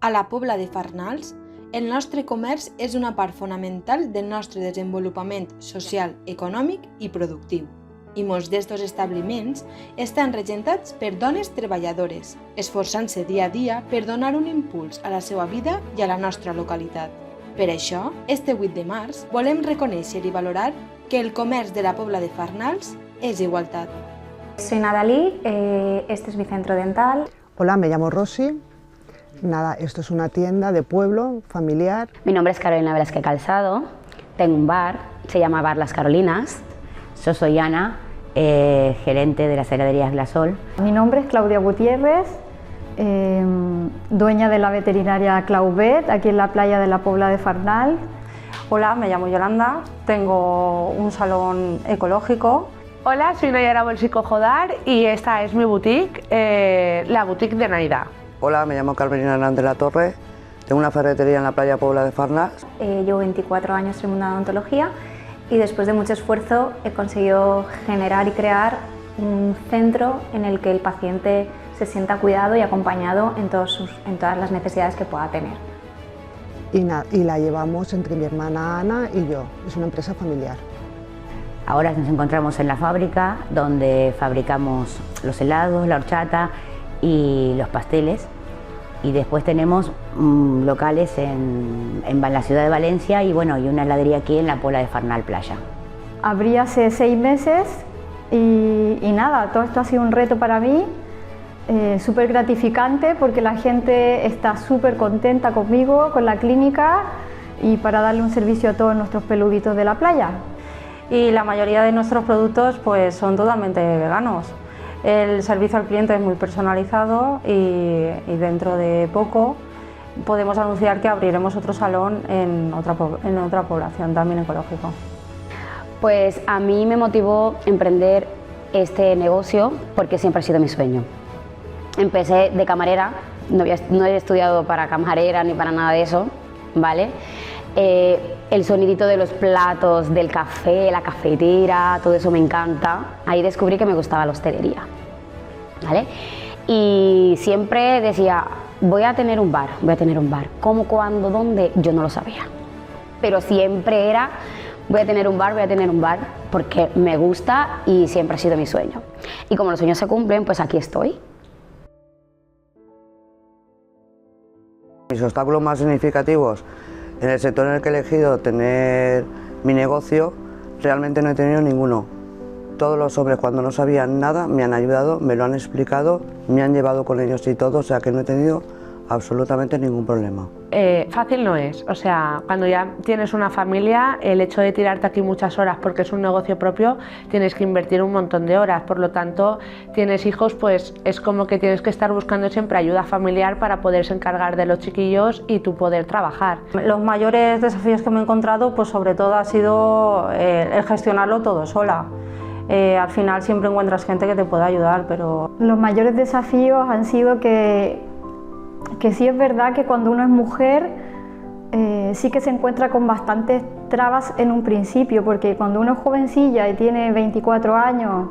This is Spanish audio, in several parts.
A la Pobla de Farnals, el nostre comerç és una part fonamental del nostre desenvolupament social, econòmic i productiu. I molts d'estos establiments estan regentats per dones treballadores, esforçant-se dia a dia per donar un impuls a la seva vida i a la nostra localitat. Per això, este 8 de març, volem reconèixer i valorar que el comerç de la Pobla de Farnals és igualtat. Soy Nadalí, este es mi centro dental. Hola, me llamo Rosy. Nada, esto es una tienda de pueblo, familiar. Mi nombre es Carolina Velázquez Calzado, tengo un bar, se llama Bar Las Carolinas. Yo soy Ana, gerente de las heladerías Glasol. Mi nombre es Claudia Gutiérrez, dueña de la veterinaria Claubet, aquí en la playa de la Pobla de Farnals. Hola, me llamo Yolanda, tengo un salón ecológico. Hola, soy Nayara Bolsico Jodar y esta es mi boutique, la boutique de Naida. Hola, me llamo Carmelina Hernández de la Torre, tengo una ferretería en la playa Pobla de Farnals. Llevo 24 años en el mundo de la odontología y después de mucho esfuerzo he conseguido generar y crear un centro en el que el paciente se sienta cuidado y acompañado en todas las necesidades que pueda tener. Y la llevamos entre mi hermana Ana y yo, es una empresa familiar. Ahora nos encontramos en la fábrica donde fabricamos los helados, la horchata y los pasteles, y después tenemos locales en la ciudad de Valencia y bueno, y una heladería aquí en la Pobla de Farnals Playa. Abrí hace 6 meses y nada, todo esto ha sido un reto para mí, súper gratificante porque la gente está súper contenta conmigo, con la clínica y para darle un servicio a todos nuestros peluditos de la playa. Y la mayoría de nuestros productos pues, son totalmente veganos. El servicio al cliente es muy personalizado y dentro de poco podemos anunciar que abriremos otro salón en otra población también ecológico. Pues a mí me motivó emprender este negocio porque siempre ha sido mi sueño. Empecé de camarera, no he estudiado para camarera ni para nada de eso, ¿vale? El sonidito de los platos, del café, la cafetera, todo eso me encanta. Ahí descubrí que me gustaba la hostelería, ¿vale? Y siempre decía, voy a tener un bar. ¿Cómo, cuándo, dónde? Yo no lo sabía. Pero siempre era, voy a tener un bar, porque me gusta y siempre ha sido mi sueño. Y como los sueños se cumplen, pues aquí estoy. Mis obstáculos más significativos en el sector en el que he elegido tener mi negocio, realmente no he tenido ninguno. Todos los hombres, cuando no sabían nada, me han ayudado, me lo han explicado, me han llevado con ellos y todo, o sea que no he tenido absolutamente ningún problema. Fácil no es, o sea, cuando ya tienes una familia, el hecho de tirarte aquí muchas horas porque es un negocio propio, tienes que invertir un montón de horas, por lo tanto, tienes hijos, pues es como que tienes que estar buscando siempre ayuda familiar para poderse encargar de los chiquillos y tú poder trabajar. Los mayores desafíos que me he encontrado, pues sobre todo ha sido el gestionarlo todo sola. Al final siempre encuentras gente que te puede ayudar, pero... Los mayores desafíos han sido que sí es verdad que cuando uno es mujer sí que se encuentra con bastantes trabas en un principio, porque cuando uno es jovencilla y tiene 24 años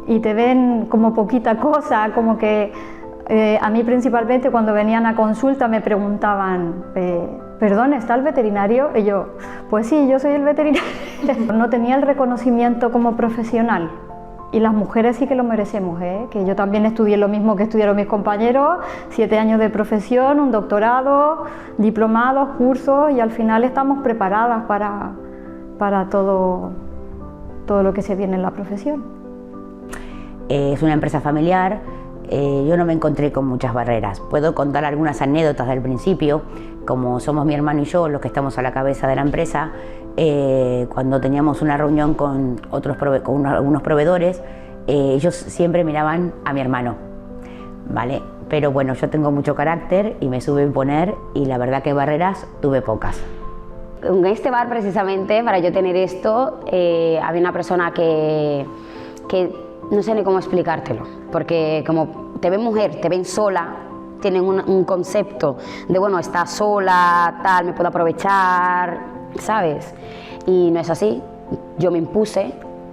y te ven como poquita cosa, como que a mí principalmente cuando venían a consulta me preguntaban, perdón, ¿está el veterinario? Y yo, pues sí, yo soy el veterinario. No tenía el reconocimiento como profesional. Y las mujeres sí que lo merecemos, que yo también estudié lo mismo que estudiaron mis compañeros, 7 años de profesión, un doctorado, diplomados, cursos, y al final estamos preparadas para todo lo que se viene en la profesión. Es una empresa familiar, yo no me encontré con muchas barreras. Puedo contar algunas anécdotas del principio, como somos mi hermano y yo los que estamos a la cabeza de la empresa. Cuando teníamos una reunión con algunos proveedores, ellos siempre miraban a mi hermano, ¿vale? Pero bueno, yo tengo mucho carácter y me supe imponer y la verdad que barreras tuve pocas. En este bar precisamente, para yo tener esto, había una persona que no sé ni cómo explicártelo, porque como te ven mujer, te ven sola, tienen un concepto de, bueno, está sola, tal, me puedo aprovechar, ¿sabes? Y no es así. Yo me impuse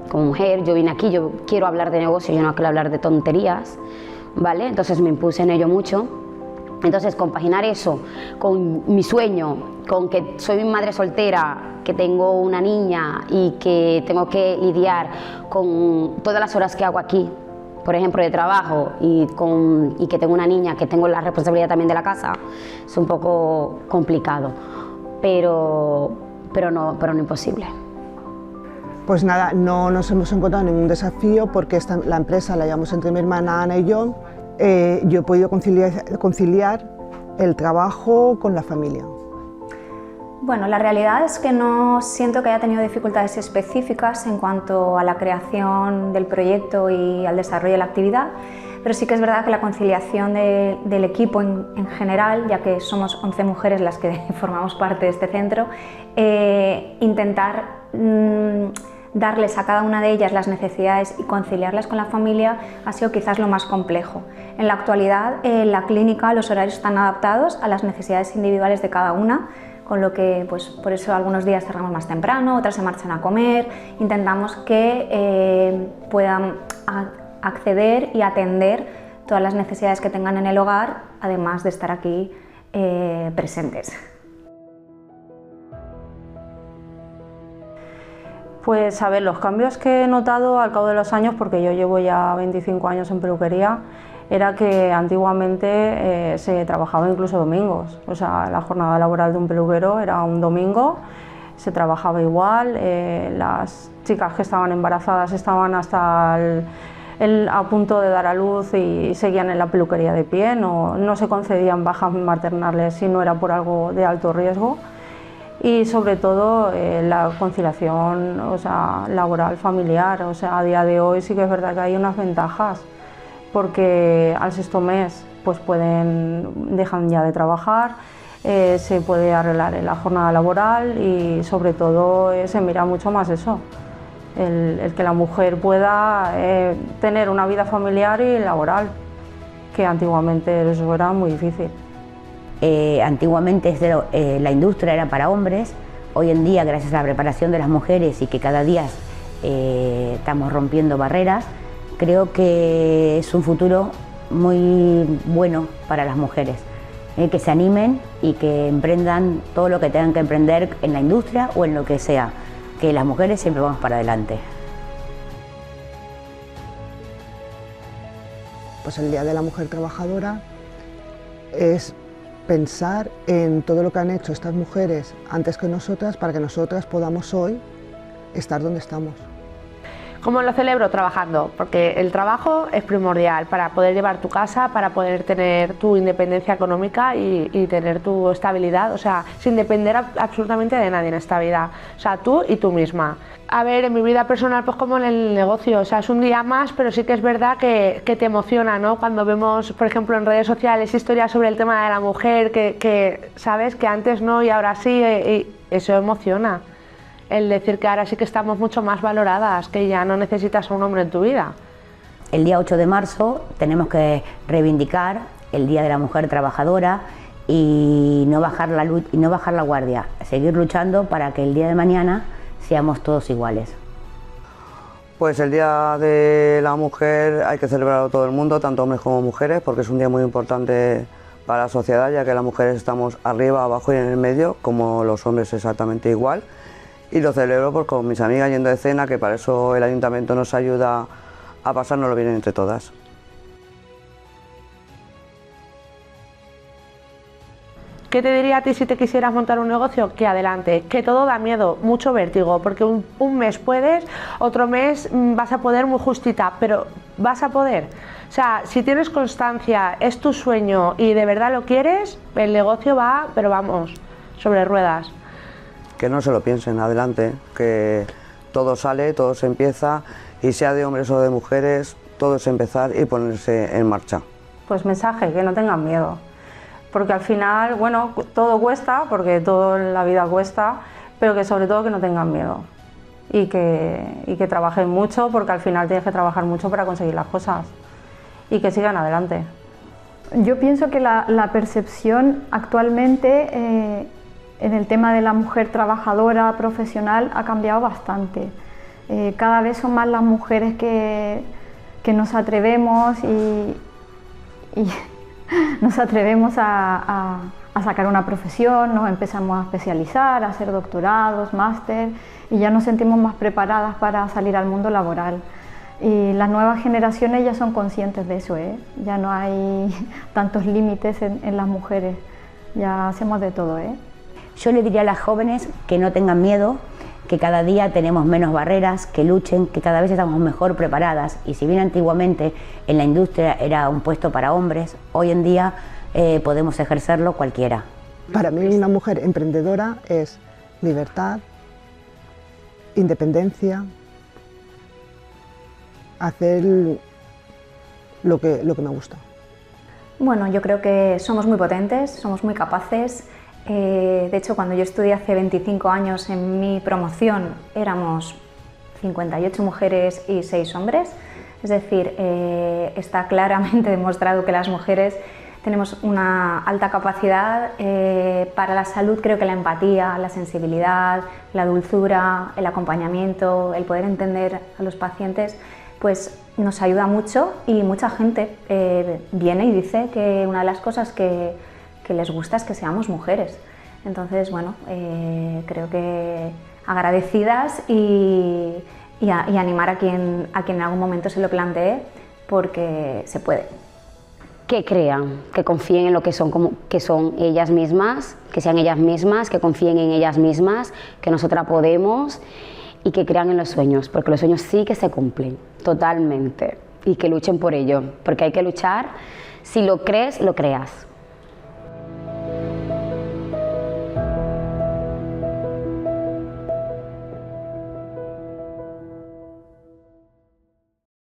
como mujer, yo vine aquí, yo quiero hablar de negocio, yo no quiero hablar de tonterías, ¿vale? Entonces me impuse en ello mucho Entonces, compaginar eso con mi sueño, con que soy madre soltera, que tengo una niña y que tengo que lidiar con todas las horas que hago aquí, por ejemplo, de trabajo, y que tengo una niña, que tengo la responsabilidad también de la casa, es un poco complicado, pero no imposible. Pues nada, no nos hemos encontrado ningún desafío porque la empresa la llevamos entre mi hermana Ana y yo. Yo he podido conciliar el trabajo con la familia. Bueno, la realidad es que no siento que haya tenido dificultades específicas en cuanto a la creación del proyecto y al desarrollo de la actividad, pero sí que es verdad que la conciliación del equipo en general, ya que somos 11 mujeres las que formamos parte de este centro, intentar darles a cada una de ellas las necesidades y conciliarlas con la familia ha sido quizás lo más complejo. En la actualidad, en la clínica los horarios están adaptados a las necesidades individuales de cada una, con lo que pues, por eso algunos días cerramos más temprano, otras se marchan a comer, intentamos que puedan acceder y atender todas las necesidades que tengan en el hogar, además de estar aquí presentes. Pues a ver, los cambios que he notado al cabo de los años, porque yo llevo ya 25 años en peluquería, era que antiguamente se trabajaba incluso domingos, o sea, la jornada laboral de un peluquero era un domingo, se trabajaba igual, las chicas que estaban embarazadas estaban hasta a punto de dar a luz y seguían en la peluquería de pie, no se concedían bajas maternales si no era por algo de alto riesgo. Y sobre todo la conciliación, o sea, laboral, familiar, o sea, a día de hoy sí que es verdad que hay unas ventajas, porque al 6º mes pues dejan ya de trabajar, se puede arreglar la jornada laboral y sobre todo se mira mucho más eso, el que la mujer pueda tener una vida familiar y laboral, que antiguamente eso era muy difícil. Antiguamente la industria era para hombres, hoy en día gracias a la preparación de las mujeres y que cada día estamos rompiendo barreras, creo que es un futuro muy bueno para las mujeres, que se animen y que emprendan todo lo que tengan que emprender en la industria o en lo que sea, que las mujeres siempre vamos para adelante. Pues el Día de la Mujer Trabajadora es pensar en todo lo que han hecho estas mujeres antes que nosotras para que nosotras podamos hoy estar donde estamos. ¿Cómo lo celebro? Trabajando, porque el trabajo es primordial para poder llevar tu casa, para poder tener tu independencia económica y tener tu estabilidad, o sea, sin depender absolutamente de nadie en esta vida, o sea, tú y tú misma. A ver, en mi vida personal, pues como en el negocio, o sea, es un día más, pero sí que es verdad que te emociona, ¿no? Cuando vemos, por ejemplo, en redes sociales historias sobre el tema de la mujer, que sabes que antes no y ahora sí, y eso emociona. El decir que ahora sí que estamos mucho más valoradas, que ya no necesitas a un hombre en tu vida. El día 8 de marzo tenemos que reivindicar el Día de la Mujer Trabajadora y no bajar la guardia, seguir luchando para que el día de mañana seamos todos iguales. Pues el Día de la Mujer hay que celebrarlo todo el mundo, tanto hombres como mujeres, porque es un día muy importante para la sociedad, ya que las mujeres estamos arriba, abajo y en el medio, como los hombres exactamente igual. Y lo celebro pues, con mis amigas yendo de cena, que para eso el ayuntamiento nos ayuda a pasárnoslo bien entre todas. ¿Qué te diría a ti si te quisieras montar un negocio? Que adelante, que todo da miedo, mucho vértigo, porque un mes puedes, otro mes vas a poder muy justita, pero vas a poder. O sea, si tienes constancia, es tu sueño y de verdad lo quieres, el negocio va, pero vamos, sobre ruedas. Que no se lo piensen, adelante, que todo sale, todo se empieza, y sea de hombres o de mujeres, todo es empezar y ponerse en marcha. Pues mensaje, que no tengan miedo, porque al final, bueno, todo cuesta, porque todo en la vida cuesta, pero que sobre todo que no tengan miedo y que trabajen mucho, porque al final tienes que trabajar mucho para conseguir las cosas y que sigan adelante. Yo pienso que la percepción actualmente en el tema de la mujer trabajadora profesional ha cambiado bastante. Cada vez son más las mujeres que nos atrevemos y nos atrevemos a sacar una profesión, nos empezamos a especializar, a hacer doctorados, máster, y ya nos sentimos más preparadas para salir al mundo laboral. Y las nuevas generaciones ya son conscientes de eso, ya no hay tantos límites en las mujeres, ya hacemos de todo. Yo le diría a las jóvenes que no tengan miedo, que cada día tenemos menos barreras, que luchen, que cada vez estamos mejor preparadas, y si bien antiguamente en la industria era un puesto para hombres, hoy en día podemos ejercerlo cualquiera. Para mí una mujer emprendedora es libertad, independencia, hacer lo que me gusta. Bueno, yo creo que somos muy potentes, somos muy capaces. De hecho, cuando yo estudié hace 25 años en mi promoción éramos 58 mujeres y 6 hombres. Es decir, está claramente demostrado que las mujeres tenemos una alta capacidad. Para la salud creo que la empatía, la sensibilidad, la dulzura, el acompañamiento, el poder entender a los pacientes, pues nos ayuda mucho, y mucha gente viene y dice que una de las cosas que les gusta es que seamos mujeres. Entonces, bueno, creo que agradecidas y animar a quien en algún momento se lo plantee, porque se puede. Que crean, que confíen en lo que son ellas mismas, que sean ellas mismas, que confíen en ellas mismas, que nosotras podemos, y que crean en los sueños, porque los sueños sí que se cumplen, totalmente, y que luchen por ello, porque hay que luchar. Si lo crees, lo creas.